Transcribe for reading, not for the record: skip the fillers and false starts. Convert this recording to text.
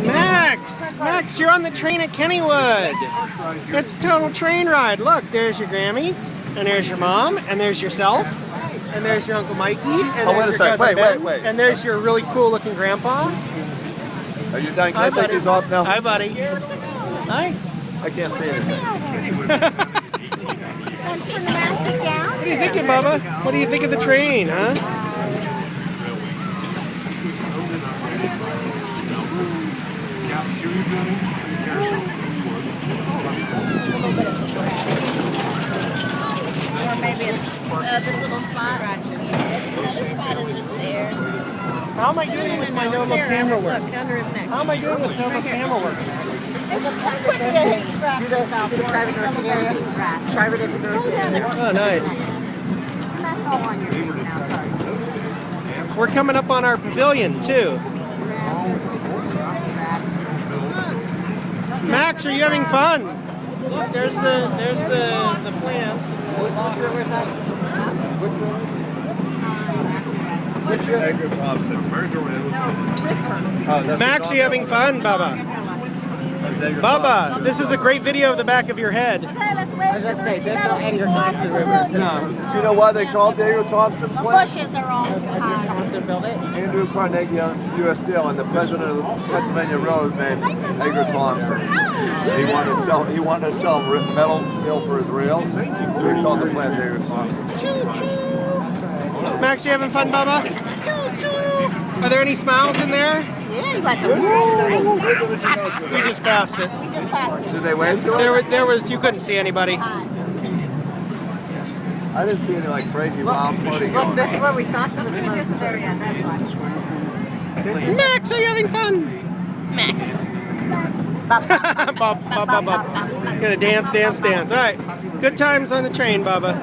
Max, you're on the train at Kennywood. It's a total train ride. Look, there's your Grammy, and there's your mom, and there's yourself, and there's your Uncle Mikey, and there's your cousin Ben, and there's your really cool looking grandpa. Are you done? Can I take these off now? Hi, buddy. Hi. I can't see anything. What are you thinking, Bubba? What do you think of the train, huh? Or maybe it's this little spot. This spot is just there. How am I doing with my normal camera work? Look, under his neck. How am I doing with normal camera work? Oh, nice. That's all on your feet now, sorry. We're coming up on our pavilion, too. Max, are you having fun? Look, there's the plant. Edgar Thompson. Max, are you having fun, Bubba? Bubba, this is a great video of the back of your head. Okay, let's wait for the Edgar Thompson River. No. Do you know why they called the Edgar Thompson The plant? bushes are all too high. Andrew Carnegie owns U.S. Steel, and the president of the Pennsylvania Railroad is named Edgar Thompson. He wanted to sell metal steel for his rails, so he called the plant Edgar Thompson. Max, you having fun, Bubba? Are there any smiles in there? Yeah, you got some. We just passed it. We just passed it. Did they wave to us? There was, you couldn't see anybody. I didn't see any like crazy wild party going on. This is where we thought the smoke was there. Yeah, that's why. Max, are you having fun? Max. Bop, bop, bop, bop. Gonna dance. All right. Good times on the train, Bubba.